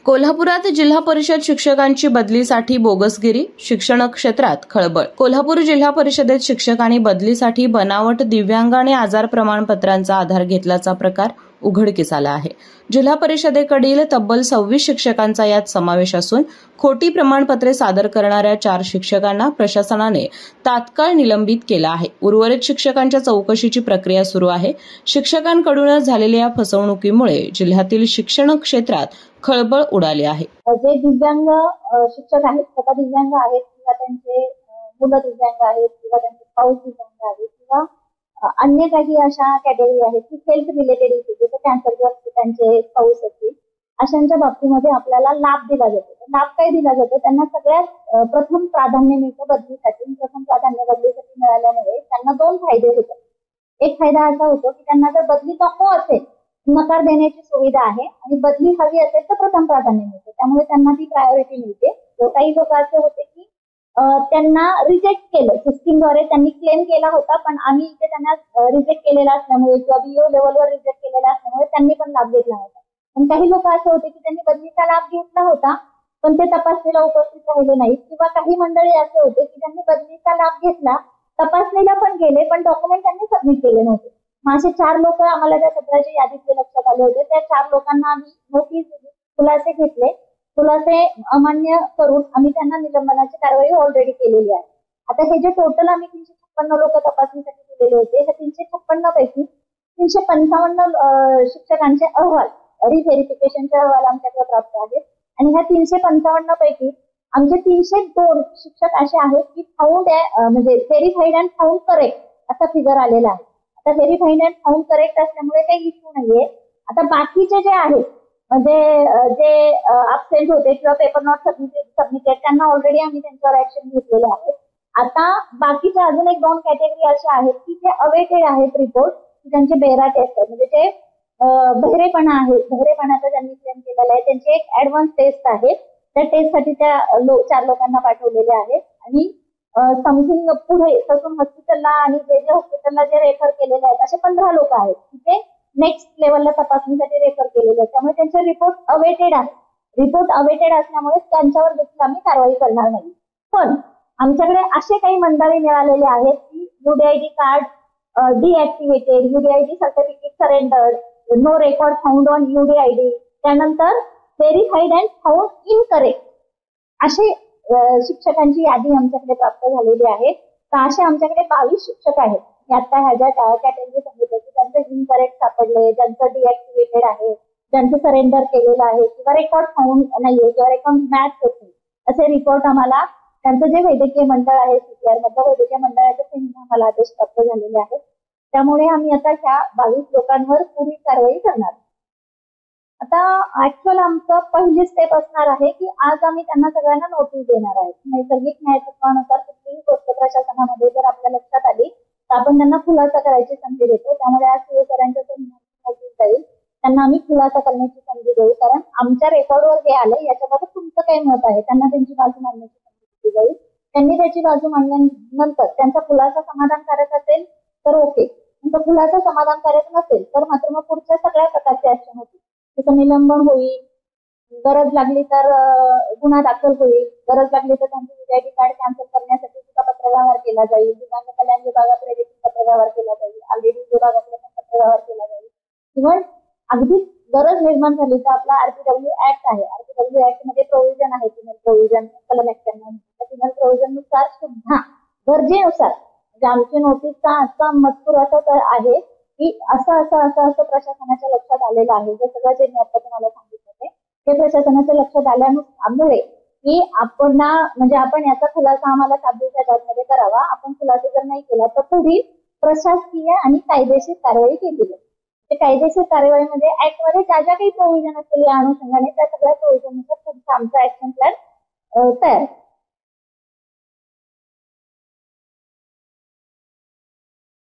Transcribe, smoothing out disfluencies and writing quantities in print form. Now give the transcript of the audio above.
कोल्हापुरात जिल्हा परिषद शिक्षकांची बदलीसाठी बोगसगिरी, शिक्षण क्षेत्रात खळबळ. कोल्हापूर जिल्हा परिषदेत शिक्षकांनी बदलीसाठी बनावट दिव्यांग आणि आजार प्रमाणपत्रांचा आधार घेतल्याचा प्रकार उघडकीस आला आहे. जिल्हा परिषदेकडील तब्बल 26 शिक्षकांचा यात समावेश असून खोटी प्रमाणपत्रे सादर करणाऱ्या 4 शिक्षकांना प्रशासनाने तात्काळ निलंबित केलं आहे. उर्वरित शिक्षकांच्या चौकशीची प्रक्रिया सुरू आहे. शिक्षकांकडून झालेल्या फसवणुकीमुळे जिल्ह्यातील शिक्षण क्षेत्रात खळबळ उडाली आहे. जे दिव्यांग शिक्षक आहेत, स्वतः दिव्यांग आहेत किंवा त्यांचे मुलं दिव्यांग आहेत किंवा त्यांचे स्पाऊस दिव्यांग आहेत किंवा अन्य काही अशा कॅटेगरी आहेत की हेल्थ रिलेटेड इश्यूज, जसं कॅन्सरग्रस्त त्यांचे स्पाऊस असतील, अशांच्या बाबतीमध्ये आपल्याला लाभ दिला जातो. लाभ काय दिला जातो? त्यांना सगळ्यात प्रथम प्राधान्य मिळतं बदलीसाठी. प्रथम प्राधान्य बदलीसाठी मिळाल्यामुळे त्यांना 2 फायदे होतात. एक फायदा असा होतो की त्यांना जर बदली नको असेल, नकार देण्याची सुविधा आहे आणि बदली हवी असेल तर प्रथम प्राधान्य मिळते, त्यामुळे त्यांना ती प्रायोरिटी मिळते. काही लोक असे होते की त्यांना रिजेक्ट केलं सिस्टीमद्वारे, त्यांनी क्लेम केला होता पण आम्ही इथे त्यांना रिजेक्ट केलेला असल्यामुळे किंवा बीओ लेवलवर रिजेक्ट केलेला असल्यामुळे त्यांनी पण लाभ घेतला होता. पण काही लोक असे होते की त्यांनी बदलीचा लाभ घेतला होता पण ते तपासणीला उपस्थित राहिले नाहीत, किंवा काही मंडळी असे होते की त्यांनी बदलीचा लाभ घेतला, तपासणीला पण गेले पण डॉक्युमेंट त्यांनी सबमिट केले नव्हते. असे 4 लोक आम्हाला त्या सत्राच्या यादीतले लक्षात आले होते. त्या 4 लोकांना आम्ही नोटीस दिली, खुलासे घेतले. खुलासे अमान्य करून आम्ही त्यांना निलंबनाची कारवाई ऑलरेडी केलेली आहे. आता हे जे टोटल आम्ही 356 लोक तपासणीसाठी दिलेले होते, ह्या 356 पैकी 355 शिक्षकांचे अहवाल, रिव्हेरिफिकेशनचे अहवाल आमच्याकडे प्राप्त आहेत आणि ह्या 355 पैकी आमचे 302 शिक्षक असे आहेत की फाउंड म्हणजे व्हेरीफाईड अँड फाउंड करेक्ट असा फिगर आलेला आहे. आता व्हेरीफाईड अँड फाउंड करेक्ट असल्यामुळे काही इश्यू नाहीये. आता बाकीचे जे आहेत म्हणजे जे अबसेंट होते किंवा पेपर नॉट सबमिटेड त्यांना ऑलरेडी आम्ही त्यांच्यावर ऍक्शन घेतलेले आहे. आता बाकीच्या अजून 1-2 कॅटेगरी अशा आहेत की जे अवेटेड आहेत रिपोर्ट, त्यांचे बेरा टेस्ट आहे, म्हणजे ते बहिरेपणा आहे, बहिरेपणाचा ज्यांनी क्लेम केलेला आहे त्यांची एक ऍडव्हान्स टेस्ट आहे. त्या टेस्टसाठी त्या 4 लोकांना पाठवलेले आहेत आणि समथिंग पुढे ससून हॉस्पिटलला आणि जे हॉस्पिटलला जे रेफर केलेले आहेत असे 15 लोक आहेत तिथे नेक्स्ट लेवलला तपासणीसाठी रेफर केलेले आहेत. त्यामुळे त्यांचे रिपोर्ट अवेटेड आहे. रिपोर्ट अवेटेड असल्यामुळे त्यांच्यावर देखील आम्ही कारवाई करणार नाही. पण आमच्याकडे असे काही मंडळी मिळालेले आहेत की UDID card deactivated, UDID certificate surrendered, no record found on UDID, त्यानंतर व्हेरीफाईड अँड फाउंड इनकरेक्ट असे शिक्षकांची यादी आमच्याकडे प्राप्त झालेली आहे. तर असे आमच्याकडे 22 शिक्षक आहेत. आता ह्या ज्या कॅटेगरी सांगितलं की ज्यांचं इनकरेक्ट सापडले, ज्यांचं डिऍक्टिव्हेटेड आहे, ज्यांचं सरेंडर केलेलं आहे किंवा रेकॉर्ड फाउंड नाहीये किंवा रेकॉर्ड मॅच होत नाही असे रिपोर्ट आम्हाला त्यांचं जे वैद्यकीय मंडळ आहे सीपीआर मधलं वैद्यकीय मंडळाच्या आम्हाला आदेश प्राप्त झालेले आहेत. त्यामुळे आम्ही आता ह्या 22 लोकांवर पुढील कारवाई करणार. आता ऍक्च्युअल आमचं पहिली स्टेप असणार आहे की आज आम्ही त्यांना सगळ्यांना नोटीस देणार आहे. नैसर्गिक न्यायतत्वानुसार कुठलीही गोष्ट प्रशासनामध्ये जर आपल्या लक्षात आली तर आपण त्यांना खुलासा करायची संधी देतो. त्यामुळे आज शिवसरांच्या नोटीस जाईल, त्यांना आम्ही खुलासा करण्याची संधी देऊ, कारण आमच्या रेकॉर्डवर हे आलं याच्याबाबत तुमचं काय मत आहे त्यांना त्यांची बाजू मांडण्याची संधी दिली जाईल. त्यांनी त्याची बाजू मांडल्यानंतर त्यांचा खुलासा समाधानकारक असेल तर ओके, त्यांचा खुलासा समाधानकारक नसेल तर मात्र मग पुढच्या सगळ्या प्रकारचे ऍक्शन होतील. त्याचं निलंबन होईल, गरज लागली तर गुन्हा दाखल होईल, गरज लागली तर त्यांचे यूडीआयडी कार्ड कॅन्सल करण्यासाठी सुद्धा पत्रव्यवहार केला जाईल, दिव्यांग कल्याण विभागाकडे देखील पत्रव्यवहार केला जाईल, आरडीडी विभागाकडे पण पत्रव्यवहार केला जाईल. किंवा अगदी गरज निर्माण झाली तर आपला आरपीडब्ल्यू ऍक्ट आहे, आरपीडब्ल्यू ऍक्ट मध्ये प्रोव्हिजन आहे, पिनल प्रोव्हिजन कलम 91. पिनल प्रोव्हिजन नुसार सुद्धा गरजेनुसार म्हणजे आमची नोटीसचा असा मजकूर असा आहे की असं प्रशासनाच्या लक्षात आलेलं आहे. जे सगळं जे मी आता तुम्हाला सांगितलं ते प्रशासनाच्या लक्षात आल्यामुळे की आपण याचा खुलासा आम्हाला 7 दिवसाच्या आतमध्ये करावा. आपण खुलासा जर नाही केला तर पुढील प्रशासकीय आणि कायदेशीर कारवाई केली जाईल. कायदेशीर कारवाईमध्ये ऍक्ट मध्ये ज्या ज्या काही प्रोव्हिजन असतील या अनुषंगाने त्या सगळ्या प्रोव्हिजननुसार पुढचा आमचा ऍक्शन प्लॅन तयार